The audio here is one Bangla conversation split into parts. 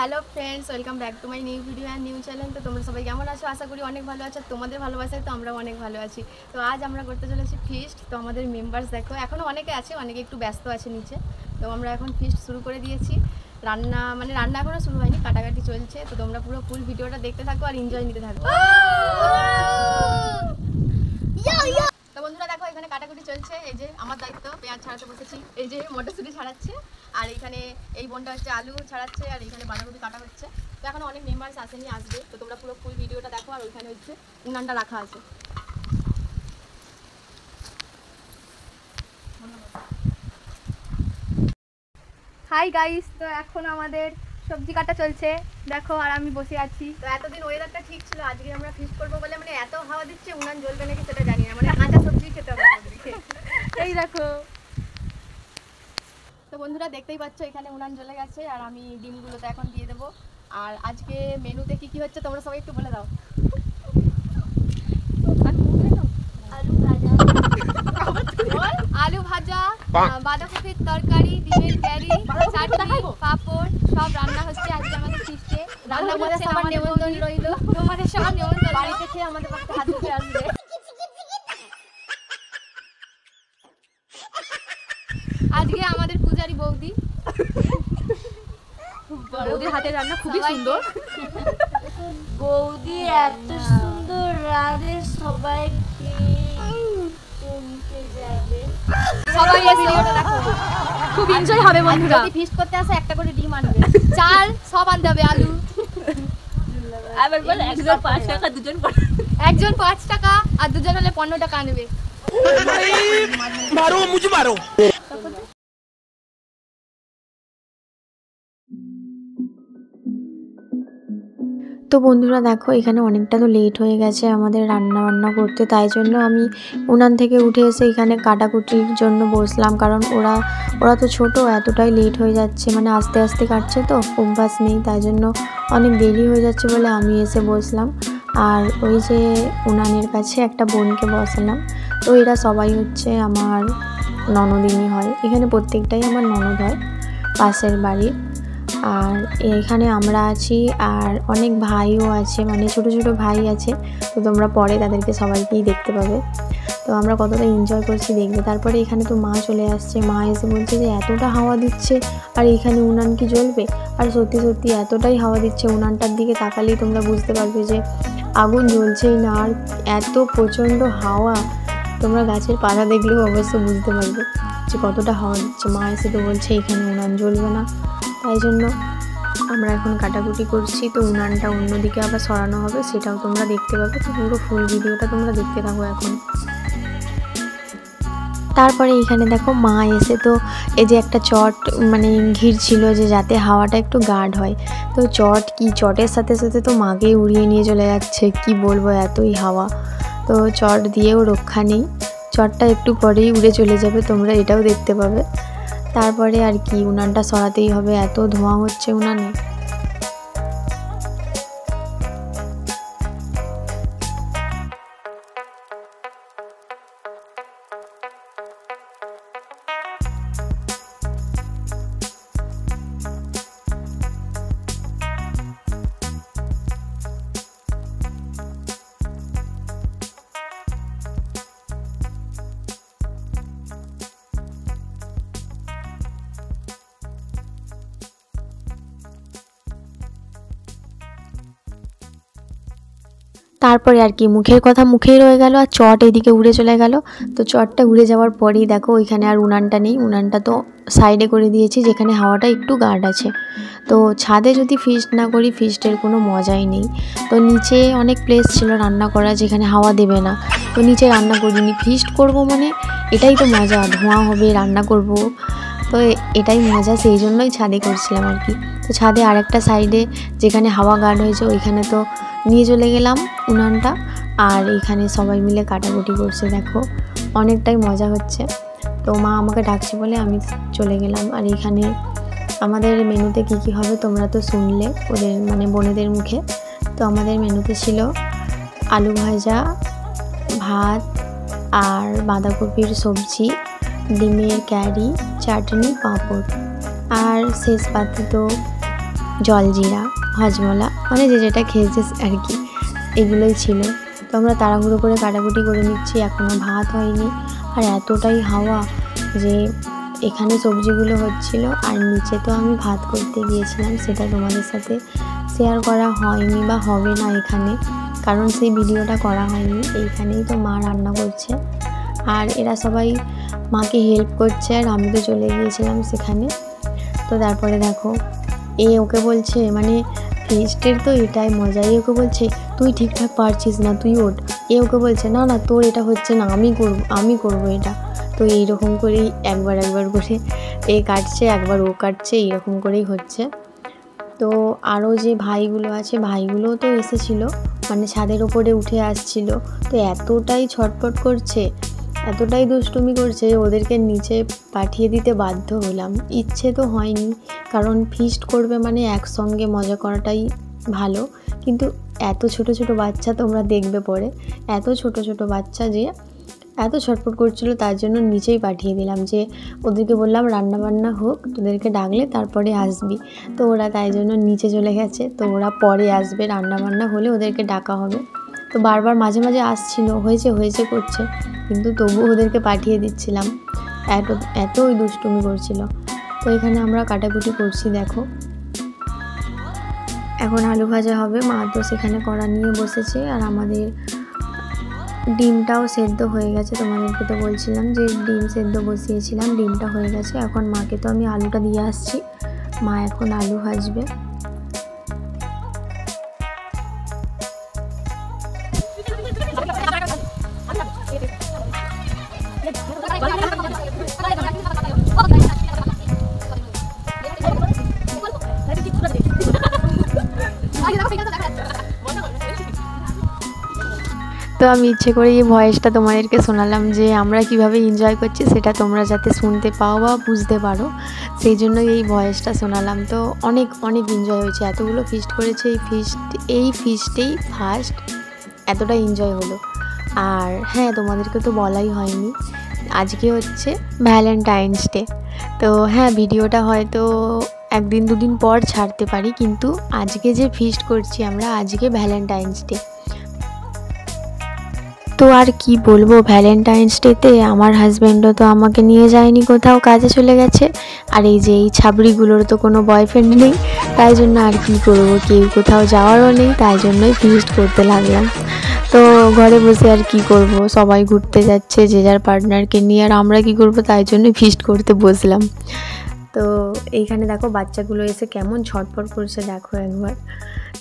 Hello friends, welcome back to my new video and new channel. তো তোমরা সবাই কেমন আছো? আশা করি অনেক ভালো আছো। তোমাদের ভালোবাসায় তো আমরাও অনেক ভালো আছি। তো আজ আমরা করতে চলেছি ফিস্ট। তো আমাদের মেম্বার্স দেখো এখনও অনেকে আছে, অনেকে একটু ব্যস্ত আছে নিচে। তো আমরা এখন ফিস্ট শুরু করে দিয়েছি। রান্না এখনও শুরু হয়নি, কাটাকাটি চলছে। তো তোমরা পুরো ফুল ভিডিওটা দেখতে থাকো আর এনজয় নিতে থাকো। তো বন্ধুরা দেখো, এখানে কাটাকুটি চলছে। এই যে আমার দায়িত্ব, পেঁয়াজ ছাড়াতে বসেছি। এই যে মটরশুঁটি ছাড়াচ্ছে, আর এখানে এই বোনটা হচ্ছে আলু ছাড়াচ্ছে, আর এখানে বাঁধাকপি কাটা হচ্ছে। তো এখন অনেক মেম্বার্স আসেনি, আসবে। তো তোমরা পুরো ফুল ভিডিওটা দেখো। আর ওইখানে হচ্ছে উনানটা রাখা আছে। হাই গাইস, তো এখন আমাদের সবজি কাটা চলছে দেখো, আর আমি বসে আছি। তো এতদিন ওয়েদারটা ঠিক ছিল, আজকে আমরা ফিস্ট করবো বলে এত হাওয়া দিচ্ছে, উনান জ্বলবে নাকি সেটা জানি না। কাঁচা সবজি খেতে হবে আমাদেরকে। এই দেখো। তো বন্ধুরা দেখতেই পাচ্ছ, এখানে উনান জ্বলে গেছে, আর আমি ডিমগুলোতে এখন দিয়ে দেবো। আর আজকে মেনুতে কি কি হচ্ছে তোমরা সবাই একটু বলে দাও। আলু ভাজা, বাঁধাকপির তরকারি, ডিমের কারি, চাটনি, পাঁপড় সব রান্না হচ্ছে আজকে আমাদের ফিস্টে। রান্না করে সবার নিমন্ত্রণ রইল, তোমাদের সবার নিমন্ত্রণ। বাড়িতে খেয়ে আমাদের বাড়িতে হাত ধুতে আসবে। আজকে আমাদের পূজারি বৌদি, বৌদির হাতের রান্না খুবই সুন্দর। বৌদি এত সুন্দর রাঁধে, সবাই সবাই এই ভিডিওটা দেখো, খুব এনজয় হবে বন্ধুরা। যদি ফিস্ট করতে আসে একটা করে ডিম আনবে, চাল সব আনতে হবে, আলু। আবার বল 105 টাকা দুজন করে, একজন 5 টাকা আর দুজন হলে 15 টাকা আনবে। मारो मुझे मारो। তো বন্ধুরা দেখো, এখানে অনেকটা তো লেট হয়ে গেছে আমাদের রান্না বান্না করতে, তাই জন্য আমি উনান থেকে উঠে এসে এখানে কাটাকুটির জন্য বসলাম। কারণ ওরা তো ছোট, এতটাই লেট হয়ে যাচ্ছে, আস্তে আস্তে কাটছে তো, অভ্যাস নেই, তাই জন্য অনেক দেরি হয়ে যাচ্ছে বলে আমি এসে বসলাম। আর ওই যে উনানের কাছে একটা বোনকে বসালাম। তো এরা সবাই হচ্ছে আমার ননদিনী হয়, এখানে প্রত্যেকটাই আমার ননদ হয় পাশের বাড়ির। আর এখানে আমরা আছি, আর অনেক ভাইও আছে, ছোট ছোট ভাই আছে। তো তোমরা পরে তাদেরকে সবাইকেই দেখতে পাবে। তো আমরা কতটা এনজয় করছি দেখবে। তারপরে এখানে তো মা চলে আসছে, মা এসে বলছে যে এতটা হাওয়া দিচ্ছে আর এখানে উনান কি জ্বলবে। আর সত্যি সত্যি এতটাই হাওয়া দিচ্ছে, উনানটার দিকে তাকালেই তোমরা বুঝতে পারবে যে আগুন জ্বলছেই না, আর এত প্রচণ্ড হাওয়া। তোমরা গাছের পাতা দেখলেও অবশ্য বুঝতে পারবে যে কতটা হাওয়া দিচ্ছে। মা এসে তো বলছে এখানে উনান জ্বলবে না, তাই জন্য আমরা এখন কাটাকুটি করছি। তো উনানটা অন্যদিকে আবার সরানো হবে, সেটাও তোমরা দেখতে পাবে। তো পুরো ফুল ভিডিওটা তোমরা দেখতে থাকো এখন। তারপরে এইখানে দেখো মা এসে তো এই যে একটা চট ঘির ছিল যে যাতে হাওয়াটা একটু গার্ড হয়। তো চটের সাথে সাথে তো মাকেই উড়িয়ে নিয়ে চলে যাচ্ছে, কি বলবো, এতই হাওয়া। তো চট দিয়েও রক্ষা নেই, চটটা একটু পরেই উড়ে চলে যাবে, তোমরা এটাও দেখতে পাবে। তারপরে আর কি, উনানটা সরাতেই হবে, এত ধোঁয়া হচ্ছে উনানে। তারপরে আর কি, মুখের কথা মুখেই রয়ে গেল, আর চট এদিকে উড়ে চলে গেল। তো চটটা উড়ে যাওয়ার পরেই দেখো ওইখানে আর উনানটা নেই, উনানটা তো সাইডে করে দিয়েছি যেখানে হাওয়াটা একটু গার্ড আছে। তো ছাদে যদি ফিস্ট না করি, ফিস্টের কোনো মজাই নেই। তো নিচে অনেক প্লেস ছিল রান্না করা যেখানে হাওয়া দেবে না, তো নিচে রান্না করিনি। ফিস্ট করব এটাই তো মজা, ধোঁয়া হবে, রান্না করব, তো এটাই মজা, সেই জন্যই ছাদে করছিলাম আর কি। তো ছাদে আরেকটা সাইডে যেখানে হাওয়া গার্ড হয়েছে ওইখানে তো নিয়ে চলে গেলাম উনানটা, আর এইখানে সবাই মিলে কাটাকুটি করছে। দেখো অনেকটাই মজা হচ্ছে। তো মা আমাকে ডাকছে বলে আমি চলে গেলাম। আর এইখানে আমাদের মেনুতে কি কি হবে তোমরা তো শুনলে ওদের বোনেদের মুখে। তো আমাদের মেনুতে ছিল আলু ভাজা, ভাত, আর বাঁধাকপির সবজি, ডিমের কারি, চাটনি, পাঁপড়, আর শেষ পাতে তো জলজিরা, হজমলা, মানে যে যেটা খেয়েছে আর কি, এগুলোই ছিল। তো আমরা তাড়াহুড়ো করে কাটাকুটি করে নিচ্ছি, এখনও ভাত হয়নি। আর এতটাই হাওয়া যে এখানে সবজিগুলো হচ্ছিল, আর নিচে তো আমি ভাত করতে গিয়েছিলাম, সেটা তোমাদের সাথে শেয়ার করা হয়নি বা হবে না এখানে, কারণ সেই ভিডিওটা করা হয়নি। এইখানেই তো মা রান্না করছে আর এরা সবাই মাকে হেল্প করছে, আর আমি তো চলে গিয়েছিলাম সেখানে। তো তারপরে দেখো ওকে বলছে, মানে ফিস্টের তো এটাই মজা, ওকে বলছে তুই ঠিকঠাক পারছিস না, তুই ওঠ। ওকে বলছে না না তোর এটা হচ্ছে না, আমি করবো এটা। তো এইরকম করেই একবার করে কাটছে, একবার ও কাটছে, এইরকম করেই হচ্ছে। তো আরও যে ভাইগুলো আছে, ভাইগুলোও তো এসেছিলো, মানে ছাদের ওপরে উঠে আসছিল। তো এতটাই ছটফট করছে, এতটাই দুষ্টুমি করছে, ওদেরকে নিচে পাঠিয়ে দিতে বাধ্য হলাম। ইচ্ছে তো হয়নি, কারণ ফিস্ট করবে মানে একসঙ্গে মজা করাটাই ভালো, কিন্তু এত ছোট ছোট বাচ্চা তোমরা দেখবে পরে, এত ছোট ছোট বাচ্চা যে এত ছটফট করছিল, তার জন্য নিচেই পাঠিয়ে দিলাম। যে ওদেরকে বললাম রান্নাবান্না হোক, তোদেরকে ডাকলে তারপরে আসবি। তো ওরা তাই জন্য নিচে চলে গেছে, তো ওরা পরে আসবে, রান্নাবান্না হলে ওদেরকে ডাকা হবে। তো বারবার মাঝে মাঝে আসছিল, হয়েছে করছে, কিন্তু তবুও ওদেরকে পাঠিয়ে দিচ্ছিলাম, এতই দুষ্টুমি করছিল। তো এখানে আমরা কাটাকুটি করছি, দেখো এখন আলু ভাজা হবে, মা তো সেখানে কড়া নিয়ে বসেছে। আর আমাদের ডিমটাও সেদ্ধ হয়ে গেছে, তোমাদেরকে তো বলছিলাম যে ডিম সেদ্ধ বসিয়েছিলাম, ডিমটা হয়ে গেছে। এখন মাকে তো আমি আলুটা দিয়ে আসছি, মা এখন আলু ভাজবে। তো আমি ইচ্ছে করে এই ভয়েসটা তোমাদেরকে শোনালাম, যে আমরা কিভাবে এনজয় করছি সেটা তোমরা যাতে শুনতে পাও বা বুঝতে পারো, সেই জন্য এই ভয়েসটা শোনালাম। তো অনেক এনজয় হয়েছে, এতগুলো ফিস্ট করেছে, এই ফিস্টেই ফার্স্ট এতটা এনজয় হলো। আর হ্যাঁ, তোমাদেরকে তো বলাই হয়নি, আজকে হচ্ছে ভ্যালেন্টাইন্স ডে। তো হ্যাঁ, ভিডিওটা হয়তো একদিন দুদিন পর ছাড়তে পারি, কিন্তু আজকে যে ফিস্ট করছি আমরা, আজকে ভ্যালেন্টাইন্স ডে। তো আর কি বলবো, ভ্যালেন্টাইন্স ডেতে আমার হাজব্যান্ডও তো আমাকে নিয়ে যায়নি, কোথাও কাজে চলে গেছে। আর এই যে এই ছাবড়িগুলোর তো কোনো বয়ফ্রেন্ড নেই, তাই জন্য আর কি করবো, কেউ কোথাও যাওয়ারও নেই, তাই জন্যই ফিস্ট করতে লাগলাম। তো ঘরে বসে আর কি করব, সবাই ঘুরতে যাচ্ছে যে যার পার্টনারকে নিয়ে, আর আমরা কি করব, তাই জন্য ফিস্ট করতে বসলাম। তো এইখানে দেখো বাচ্চাগুলো এসে কেমন ছটফট করছে, দেখো একবার।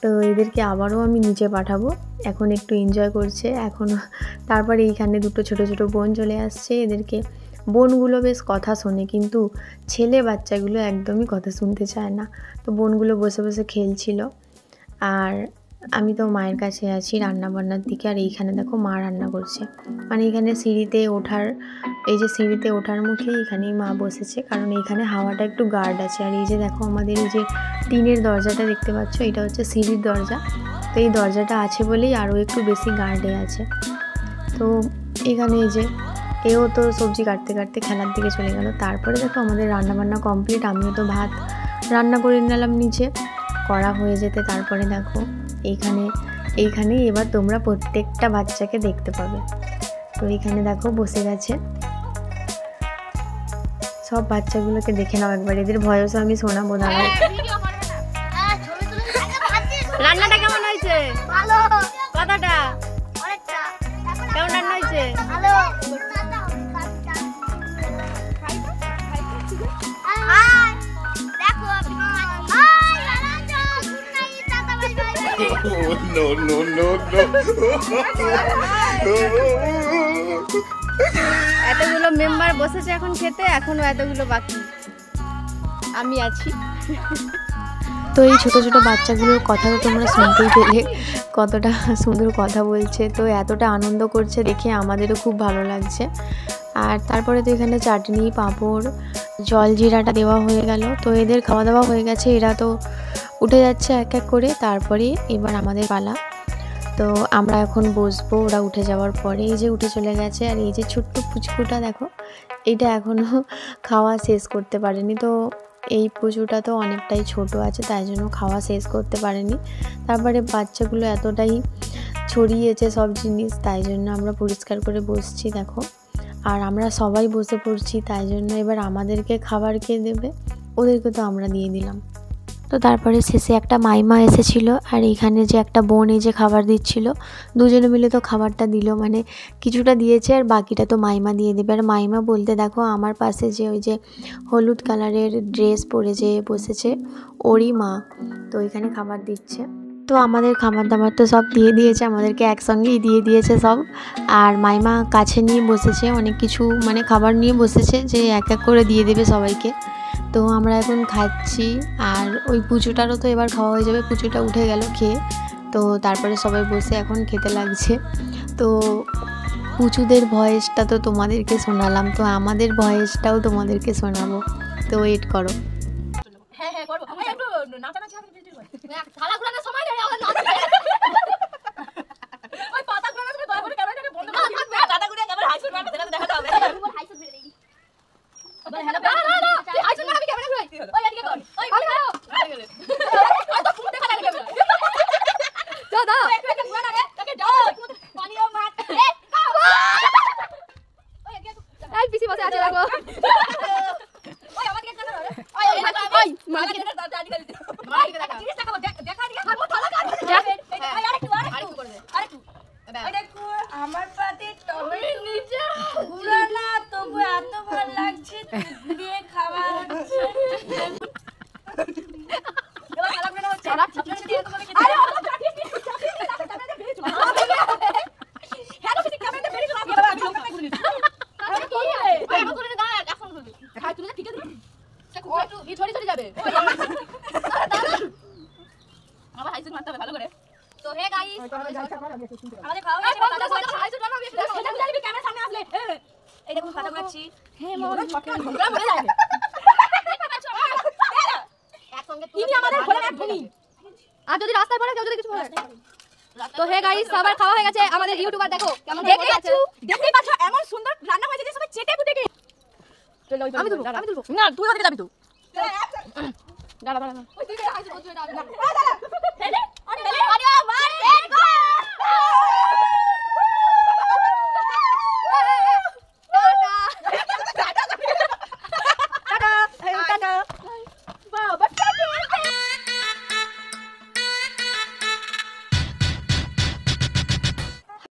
তো এদেরকে আবারও আমি নিচে পাঠাবো, এখন একটু এনজয় করছে এখনও। তারপরে এইখানে দুটো ছোট ছোট বোন চলে আসছে, এদেরকে বোনগুলো বেশ কথা শোনে, কিন্তু ছেলে বাচ্চাগুলো একদমই কথা শুনতে চায় না। তো বোনগুলো বসে বসে খেলছিল, আর আমি তো মায়ের কাছে আছি রান্নাবান্নার দিকে। আর এইখানে দেখো মা রান্না করছে, মানে এখানে সিঁড়িতে ওঠার মুখে এখানেই মা বসেছে, কারণ এইখানে হাওয়াটা একটু গার্ড আছে। আর এই যে দেখো আমাদের এই যে টিনের দরজাটা দেখতে পাচ্ছ, এটা হচ্ছে সিঁড়ির দরজা। তো এই দরজাটা আছে বলেই আরও একটু বেশি গার্ডে আছে। তো এখানে এই যে এও তো সবজি কাটতে কাটতে খেলার দিকে চলে গেল। তারপরে দেখো আমাদের রান্নাবান্না কমপ্লিট, আমিও তো ভাত রান্না করে নিলাম নিচে, করা হয়ে যেতে। তারপরে দেখো এইখানেই এবার তোমরা প্রত্যেকটা বাচ্চাকে দেখতে পাবে। তো এইখানে দেখো বসে গেছে সব বাচ্চাগুলোকে, দেখে নাও একবার, এদের ভয়েসও আমি শোনাবো। দাঁড়াও, রান্নাটা কেমন হয়েছে? ভালো। কথাটা অনেকটা। কেমন রান্না হয়েছে? ভালো। এতগুলো মেম্বার বসেছে এখন খেতে, এখনো এতগুলো বাকি, আমি আছি। তো এই ছোটো ছোটো বাচ্চাগুলোর কথা তো তোমরা শুনতেই পেলে, কতটা সুন্দর কথা বলছে। তো এতটা আনন্দ করছে দেখে আমাদেরও খুব ভালো লাগছে। আর তারপরে তো এখানে চাটনি, পাঁপড়, জলজিরাটা দেওয়া হয়ে গেল। তো এদের খাওয়া দাওয়া হয়ে গেছে, এরা তো উঠে যাচ্ছে এক এক করে। তারপরে এবার আমাদের পালা। তো আমরা এখন বসবো ওরা উঠে যাওয়ার পরে। এই যে উঠে চলে গেছে, আর এই যে ছোট্ট পুচকুটা দেখো, এইটা এখনও খাওয়া শেষ করতে পারেনি। তো এই পুজোটা তো অনেকটাই ছোট আছে, তাই জন্য খাওয়া শেষ করতে পারেনি। তারপরে বাচ্চাগুলো এতটাই ছড়িয়েছে সব জিনিস, তাই জন্য আমরা পরিষ্কার করে বসছি দেখো। আর আমরা সবাই বসে পড়ছি, তাই জন্য এবার আমাদেরকে খাবার কে দেবে, ওদেরকে তো আমরা দিয়ে দিলাম। তো তারপরে শেষে একটা মাইমা এসেছিলো, আর এখানে যে একটা বোন এই যে খাবার দিচ্ছিল, দুজনে মিলে তো খাবারটা দিল, মানে কিছুটা দিয়েছে আর বাকিটা তো মাইমা দিয়ে দেবে। আর মাইমা বলতে দেখো আমার পাশে যে ওই যে হলুদ কালারের ড্রেস পরে যে বসেছে ওরই মা, তো এখানে খাবার দিচ্ছে। তো আমাদের খাবার দাবার তো সব দিয়ে দিয়েছে, আমাদেরকে একসঙ্গেই দিয়ে দিয়েছে সব। আর মাইমা কাছে নিয়ে বসেছে অনেক কিছু, মানে খাবার নিয়ে বসেছে যে এক এক করে দিয়ে দেবে সবাইকে। তো আমরা এখন খাচ্ছি, আর ওই পুজোটারও তো এবার খাওয়া হয়ে যাবে, পুজোটা উঠে গেল খেয়ে। তো তারপরে সবাই বসে এখন খেতে লাগছে। তো পুচুদের ভয়েসটা তো তোমাদেরকে শোনালাম, তো আমাদের ভয়েসটাও তোমাদেরকে শোনাবো, তো ওয়েট করো। হ্যাঁ হ্যাঁ করবো। এই একটু নাচানাচি হবে ভিডিও করে। থালা ঘোরানোর সময় নেই আমার নাচ। ওই পাতা ঘোরানোর সময় দয়া করে ক্যামেরাটাকে বন্ধ করে দিন। পাতা ঘুরিয়ে ক্যামেরা হাইশুট মারবে, সেটা দেখাতে হবে। হাইসুট মেরে দেই। হ্যালো না তুই হাইসুট মার, আমি ক্যামেরা ঘুরাই। ওই এদিকে কর। ওই আমি না ওই তো ফুট দেখা লাগে ক্যামেরা। দাও দাও একটু একটু ঘোরা রে। তাকে দাও। পানিও মার। ওই এদিকে এই পিসি বসে আছে দেখো। ওই আমাকে কেন ধরে? ওই ওই মাকে দাদি দাদি। মাইকে দেখা। জিনিস দেখাবো, দেখা দিকে। আর মো থালা কাট। এই আরেকটু আরেকটু করে দে। আরেকটু। এই দেখো আমার পাতে টমেটো গুঁড়ো না, তবু এত ভালো লাগছে দিয়ে খাওয়া হচ্ছে। এবার খারাপ না হচ্ছে। খারাপ আপনারা দিয়ে তোমাকে খেতে। আরে ওটা চাটিয়ে দিয়ে ক্যামেরাতে বেরিয়ে চলো। হ্যাঁ তো ঠিক ক্যামেরাতে বেরিয়ে চলো। এবার আমি লোকটা ঘুরে নিচ্ছি। আরে কি রে? ওই আমার করে দাও, এখন করবি। খাই তুই ঠিক আছে। সে খুব একটু ই ছড়ি ছড়ি যাবে। আবার হাইসুট মারতে হবে ভালো করে। তো হে গাইস, আমাদের খাওয়া এই হয়েছে। বন্ধ করো, হাইসুট বানাও বেশি। সেটা জানবি ক্যামেরার সামনে আসলে। এই দেখুন পাতা খাচ্ছি। হ্যাঁ মন ঝগড়া মরে যাবে। একসঙ্গে ইনি আমাদের ঘরে এক ভূমি। আর যদি রাস্তায় পড়ে কেউ যদি কিছু বলে। তো হে গাইস, সবার খাওয়া হয়ে গেছে, আমাদের ইউটিউবার দেখো কেমন দেখতে পাচ্ছ, দেখতেই পাচ্ছ এমন সুন্দর রান্না হয়েছে যে সবাই চেটে পুটে খেয়ে। আমি তুলবো, আমি তুলবো। না তুই ওদিকে যাবি তো। দাঁড়া দাঁড়া। ওই তুই হাইসুট বলছিস এটা আমি না। দাঁড়া